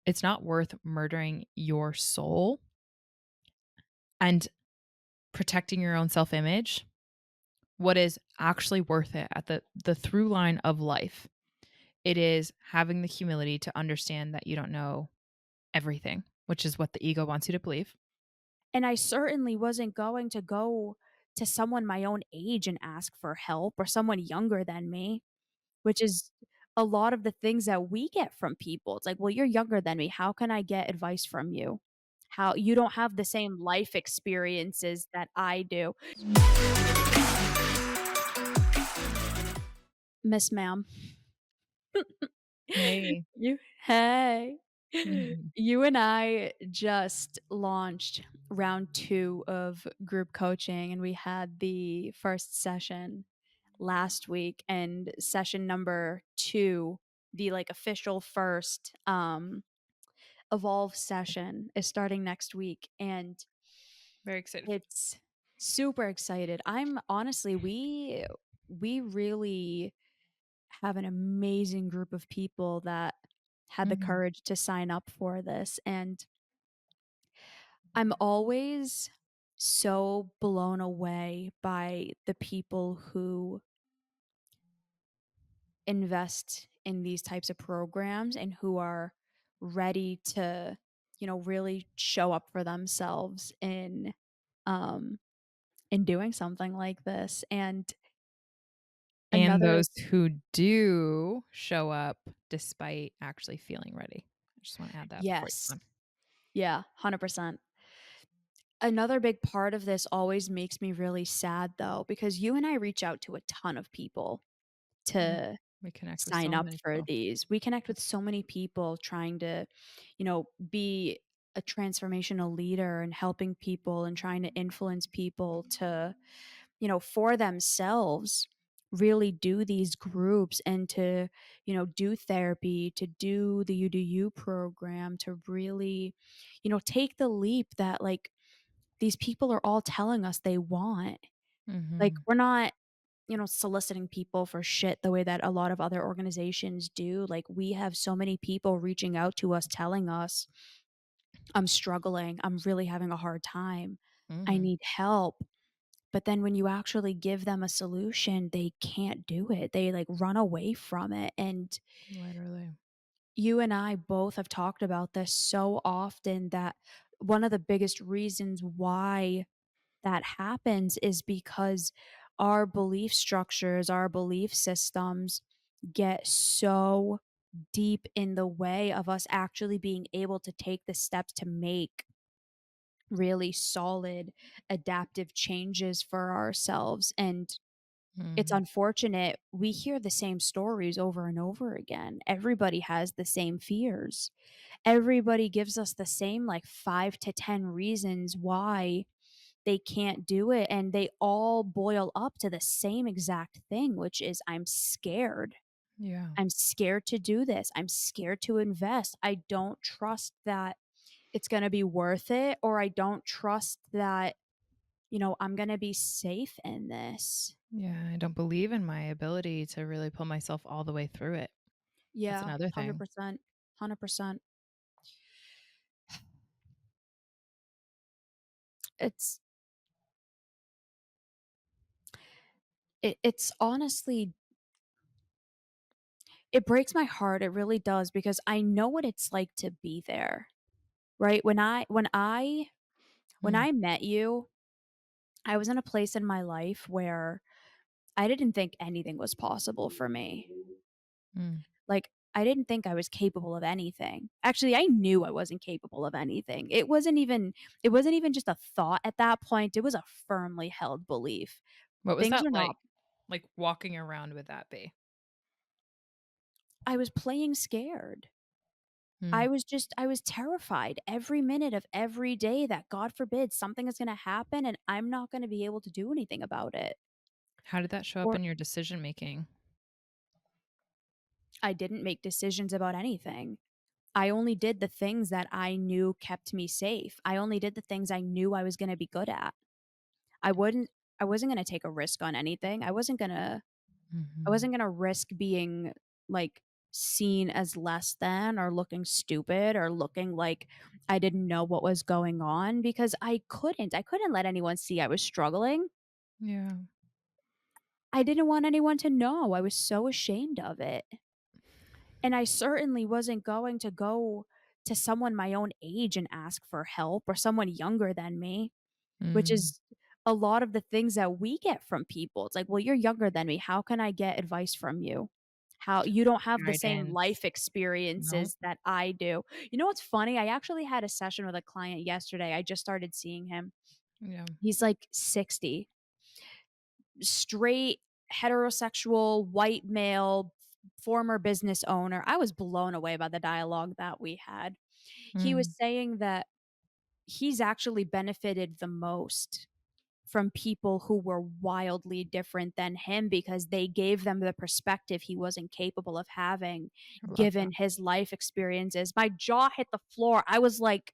it's not worth murdering your soul and protecting your own self-image. What is actually worth it at the through line of life, it is having the humility to understand that you don't know everything, which is what the ego wants you to believe. And I certainly wasn't going to go to someone my own age and ask for help or someone younger than me, which is a lot of the things that we get from people. It's like, "Well, you're younger than me. How can I get advice from you? How you don't have the same life experiences that I do." Miss ma'am. Hey. You hey. Mhm. You and I just launched round 2 of group coaching, and we had the first session last week, and session number 2, the, like, official first, evolve session is starting next week, and Very excited for it's super excited. I'm honestly, we really have an amazing group of people that had the Mhm. courage to sign up for this, and I'm always so blown away by the people who invest in these types of programs and who are ready to, really show up for themselves um in doing something like this. And And another those who do show up despite actually feeling ready. I just wanna add that before you yes. go on. Yeah, 100%. Another big part of this always makes me really sad though, because you and I reach out to a ton of people Yeah. to We connect with sign so up many for people. these. We connect with so many people trying to, be a transformational leader and helping people and trying to influence people to, for themselves really do these groups and to, do therapy, to do the You Do You program, to really, take the leap that like these people are all telling us they want. Like Mhm. we're not soliciting people for shit the way that a lot of other organizations do. Like, we have so many people reaching out to us telling us, "I'm struggling. I'm really having a hard time. I Mhm. need help." But then when you actually give them a solution, they can't do it. They, like, run away from it, and Literally. you and I both have talked about this so often that one of the biggest reasons why that happens is because our belief structures, our belief systems get so deep in the way of us actually being able to take the steps to make really solid adaptive changes for ourselves. And it's Mhm. unfortunate. We hear the same stories over and over again. Everybody has the same fears. Everybody gives us the same like 5 to 10 reasons why they can't do it, and they all boil up to the same exact thing, which is I'm scared. Yeah. I'm scared to do this. I'm scared to invest. I don't trust that it's going to be worth it, or I don't trust that, I'm going to be safe in this. Yeah, I don't believe in my ability to really pull myself all the way through it. That's Yeah, another thing. 100%. 100%. It's it's honestly, it breaks my heart. It really does, because I know what it's like to be there. Right? When Mm, I met you, I was in a place in my life where I didn't think anything was possible for me. mm. Like, I didn't think I was capable of anything. Actually, I knew I wasn't capable of anything. It wasn't even just a thought at that point, it was a firmly held belief. What was Things that are like? not Like, walking around with that be? I was playing scared. Mm. I was terrified every minute of every day that God forbid something is gonna happen and I'm not gonna be able to do anything about it. How did that show up Or in your decision making? I didn't make decisions about anything. I only did the things that I knew kept me safe. I only did the things I knew I was gonna be good at. I wouldn't I wasn't gonna take a risk on anything. I Mhm. wasn't gonna risk being, like, seen as less than or looking stupid or looking like I didn't know what was going on because I couldn't let anyone see I was struggling. Yeah. I didn't want anyone to know. I was so ashamed of it. And I certainly wasn't going to go to someone my own age and ask for help or someone younger than me, which Mm. is a lot of the things that we get from people. It's like, "Well, you're younger than me. How can I get advice from you? How you don't have the same Guidance. life No. experiences that I do." You know what's funny? I actually had a session with a client yesterday. I just started seeing him. Yeah. He's like 60, straight, heterosexual, white male, former business owner. I was blown away by the dialogue that we had. He was Mm. saying that he's actually benefited the most from people who were wildly different than him because they gave them the perspective he wasn't capable of having I love that. given his life experiences. My jaw hit the floor. I was like,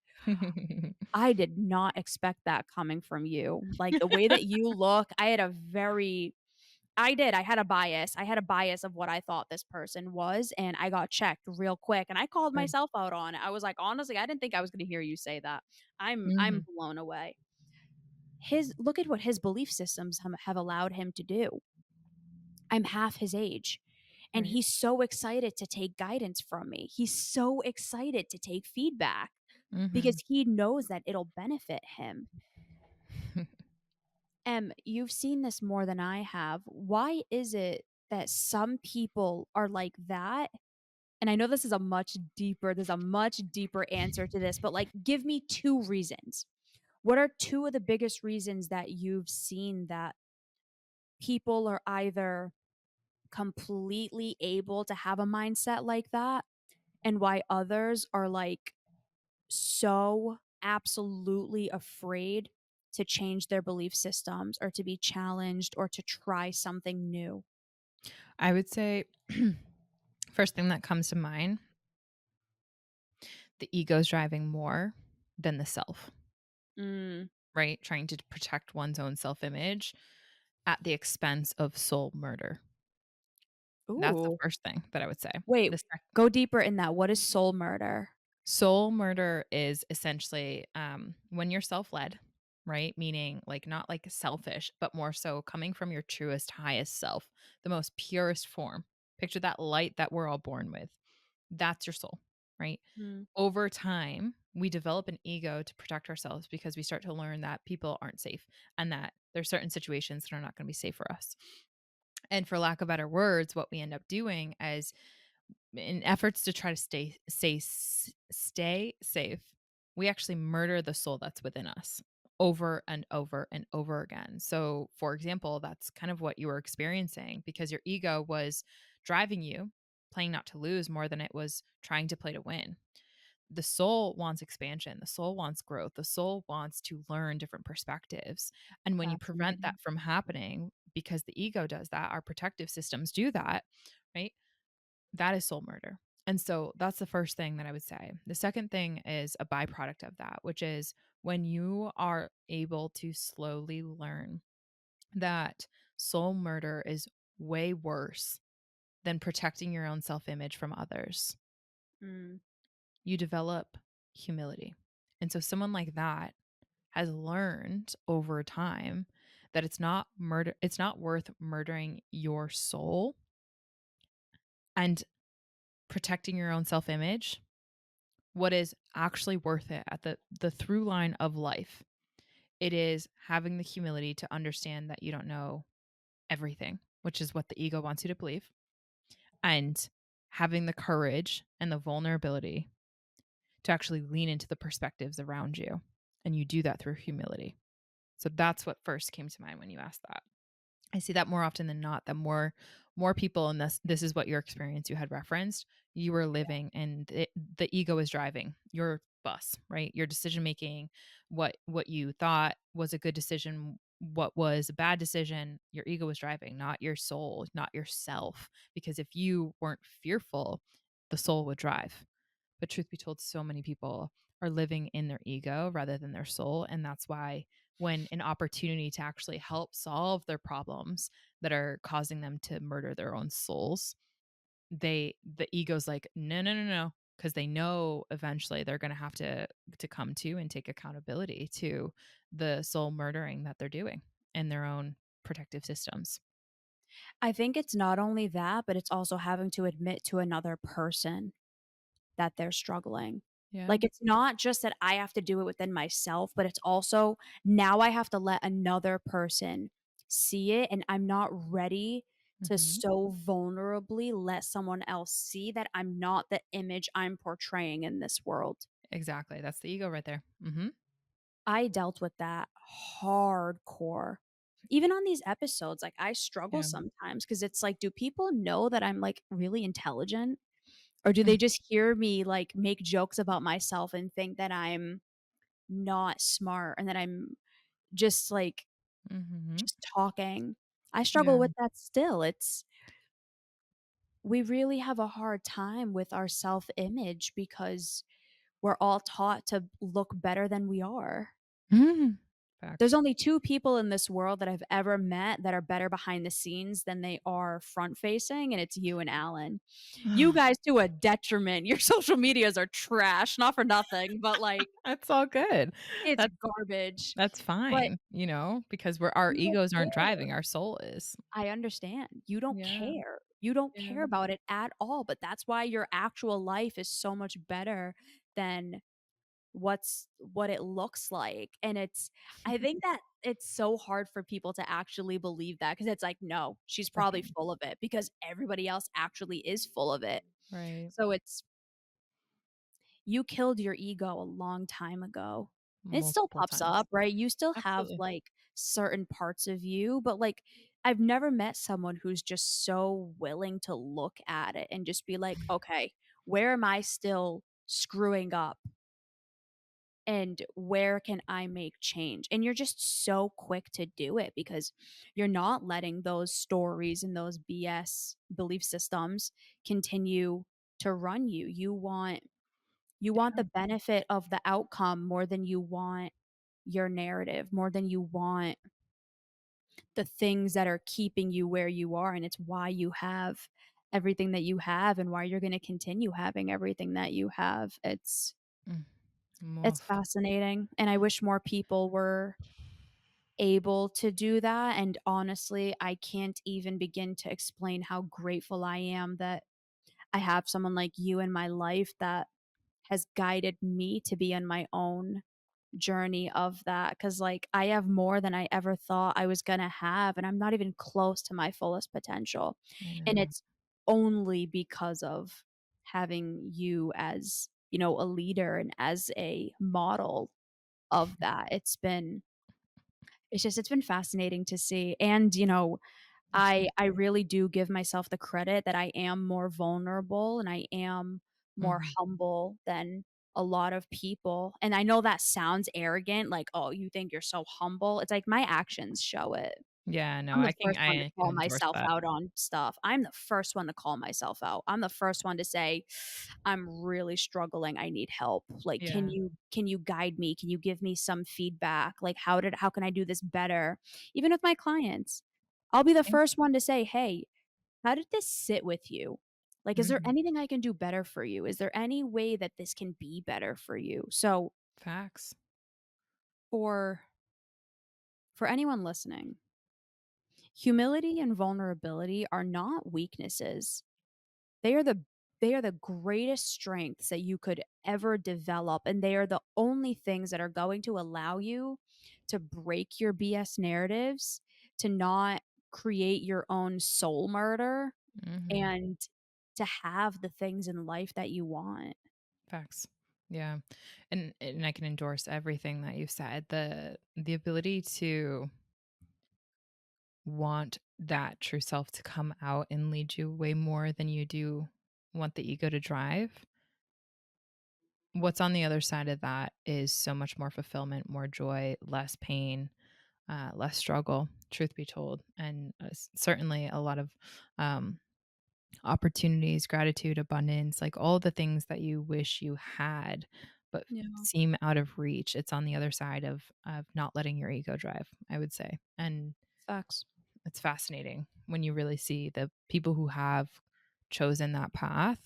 I did not expect that coming from you. Like the way that you look, I had a bias. I had a bias of what I thought this person was, and I got checked real quick, and I called Good. myself out on it. I was like, "Honestly, I didn't think I was gonna hear you say that." I'm Mhm. blown away. His look at what his belief systems have allowed him to do. I'm half his age, and Right. he's so excited to take guidance from me. He's so excited to take feedback because Mhm. he knows that it'll benefit him. You've seen this more than I have. Why is it that some people are like that? And I know there's a much deeper answer to this, but like, give me two reasons. What are two of the biggest reasons that you've seen that people are either completely able to have a mindset like that, and why others are like so absolutely afraid to change their belief systems or to be challenged or to try something new? I would say first thing that comes to mind, the ego's driving more than the self, Mm. right? Trying to protect one's own self-image at the expense of soul murder. That's the Ooh. first thing that I would say. Wait, The go deeper in that. What is soul murder? soul murder is essentially when you're self led, right? Meaning like not like selfish, but more so coming from your truest, highest self, the most purest form. Picture that light that we're all born with. That's your soul, right? Mm. Over time, we develop an ego to protect ourselves because we start to learn that people aren't safe and that there's certain situations that are not going to be safe for us. And for lack of better words, what we end up doing is in efforts to try to stay safe, we actually murder the soul that's within us over and over and over again. So, for example, that's kind of what you were experiencing because your ego was driving you, playing not to lose more than it was trying to play to win. The soul wants expansion, the soul wants growth, the soul wants to learn different perspectives. And when you prevent Fascinating. that from happening, because the ego does that, our protective systems do that, right? That is soul murder. And so that's the first thing that I would say. The second thing is a byproduct of that, which is when you are able to slowly learn that soul murder is way worse than protecting your own self image from others, Mm. you develop humility. And so someone like that has learned over time that it's not worth murdering your soul and protecting your own self image. What is actually worth it at the through line of life, it is having the humility to understand that you don't know everything, which is what the ego wants you to believe, and having the courage and the vulnerability to actually lean into the perspectives around you. And you do that through humility. So that's what first came to mind when you asked that. I see that more often than not, that more people, and this is what your experience you had referenced, you were living and the ego is driving your bus, right? Your decision making, what you thought was a good decision, what was a bad decision, your ego was driving, not your soul, not yourself. Because if you weren't fearful, the soul would drive. But truth be told, so many people are living in their ego rather than their soul. And that's why when an opportunity to actually help solve their problems that are causing them to murder their own souls, the ego's like, "No, no, no, no," because they know eventually they're gonna have to come to and take accountability to the soul murdering that they're doing in their own protective systems. I think it's not only that, but it's also having to admit to another person that they're struggling. Yeah. Like, it's not just that I have to do it within myself, but it's also now I have to let another person see it, and I'm not ready to Mhm. so vulnerably let someone else see that I'm not the image I'm portraying in this world. Exactly, that's the ego right there. Mhm. I dealt with that hardcore. Even on these episodes, like, I struggle Yeah. sometimes because it's like, do people know that I'm, like, really intelligent? Or do they Mm. just hear me, like, make jokes about myself and think that I'm not smart and that I'm just, like, Mhm. just talking? I struggle Yeah. with that still. It's we really have a hard time with our self-image because we're all taught to look better than we are. Mhm. There's Facts. only 2 people in this world that I've ever met that are better behind the scenes than they are front facing, and it's you and Alan. You guys to a detriment. Your social medias are trash, not for nothing, but, like, That's all good. it's That's garbage. that's But fine, because our you don't egos aren't care. driving, our soul is. I understand. You don't Yeah. care. You don't care Yeah. about it at all, but that's why your actual life is so much better than what it looks like, and it's I think that it's so hard for people to actually believe that because it's like, "No, she's probably Right. full of it," because everybody else actually is full of it. Right. So it's you killed your ego a long time ago. It still Multiple pops times. up, right? You still have, Absolutely. like, certain parts of you, but, like, I've never met someone who's just so willing to look at it and just be like, "Okay, where am I still screwing up? And where can I make change?" And you're just so quick to do it because you're not letting those stories and those BS belief systems continue to run you. You want Yeah. the benefit of the outcome more than you want your narrative, more than you want the things that are keeping you where you are, and it's why you have everything that you have and why you're gonna continue having everything that you have. Mm. It's Oof. fascinating, and I wish more people were able to do that, and honestly, I can't even begin to explain how grateful I am that I have someone like you in my life that has guided me to be on my own journey of that. Because like, I have more than I ever thought I was gonna have, and I'm not even close to my fullest potential, I and know. it's only because of having you as, a leader and as a model of that. It's been fascinating to see, and, Mhm. I really do give myself the credit that I am more vulnerable and I am more Mhm. humble than a lot of people, and I know that sounds arrogant, like, "Oh, you think you're so humble?" It's like, my actions show it. Yeah, no, I'm the I can first one to I can call endorse myself that. out on stuff. I'm the first one to call myself out. I'm the first one to say, "I'm really struggling, I need help. Like, can Yeah. you guide me? Can you give me some feedback? Like, how can I do this better?" Even with my clients, I'll be the Yeah. first one to say, "Hey, how did this sit with you? Like, is there Mhm. anything I can do better for you? Is there any way that this can be better for you?" So, Facts. for for anyone listening, humility and vulnerability are not weaknesses. They are the they are the greatest strengths that you could ever develop, and they are the only things that are going to allow you to break your BS narratives, to not create your own soul murder, Mhm. and to have the things in life that you want. Facts. Yeah. And I can endorse everything that you said. The ability to want that true self to come out and lead you way more than you do want the ego to drive. What's on the other side of that is so much more fulfillment, more joy, less pain, less struggle, truth be told. And certainly a lot of um, opportunities, gratitude, abundance, like all the things that you wish you had, but Yeah. seem out of reach. It's on the other side of not letting your ego drive, I would say. And Facts. it's fascinating when you really see the people who have chosen that path,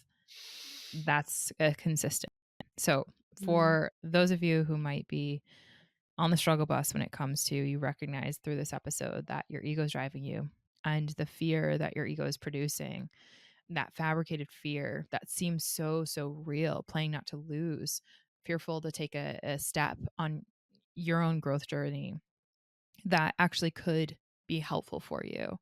that's a consistent. So, Mm. for those of you who might be on the struggle bus when it comes to you recognize through this episode that your ego is driving you and the fear that your ego is producing, that fabricated fear that seems so real, playing not to lose, fearful to take a step on your own growth journey that actually could be helpful for you.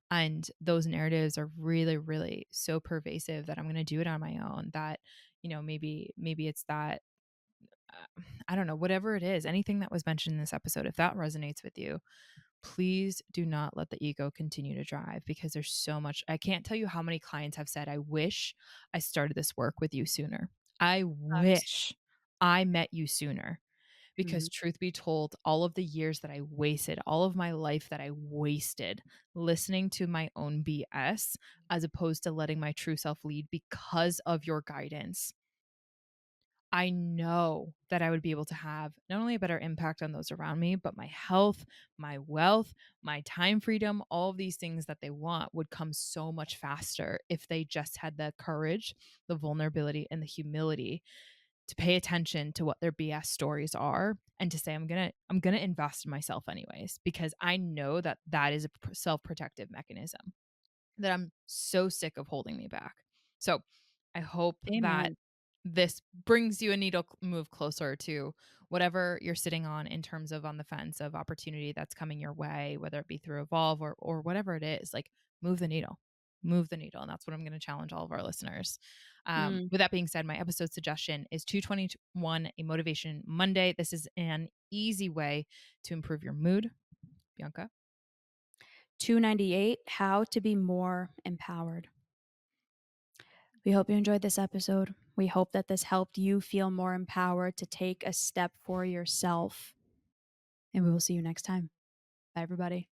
And those narratives are really so pervasive that I'm going to do it on my own. That, maybe it's that, I don't know, whatever it is, anything that was mentioned in this episode, if that resonates with you, please do not let the ego continue to drive, because there's so much. I can't tell you how many clients have said, I wish I started this work with you sooner. I Facts. wish I met you sooner. Mhm. Because truth be told, all of the years that I wasted, all of my life that I wasted listening to my own BS, as opposed to letting my true self lead because of your guidance, I know that I would be able to have not only a better impact on those around me, but my health, my wealth, my time freedom, all of these things that they want would come so much faster if they just had the courage, the vulnerability, and the humility to pay attention to what their BS stories are, and to say, I'm going to invest in myself anyways, because I know that that is a self-protective mechanism that I'm so sick of holding me back. So, I hope that Amen. this brings you a needle move closer to whatever you're sitting on in terms of on the fence of opportunity that's coming your way, whether it be through Evolve or whatever it is. Like, move the needle, move the needle, and that's what I'm going to challenge all of our listeners. Mm. With that being said, my episode suggestion is 221, a motivation Monday. This is an easy way to improve your mood, Bianca. 298, how to be more empowered. We hope you enjoyed this episode. We hope that this helped you feel more empowered to take a step for yourself. And we will see you next time. Bye, everybody.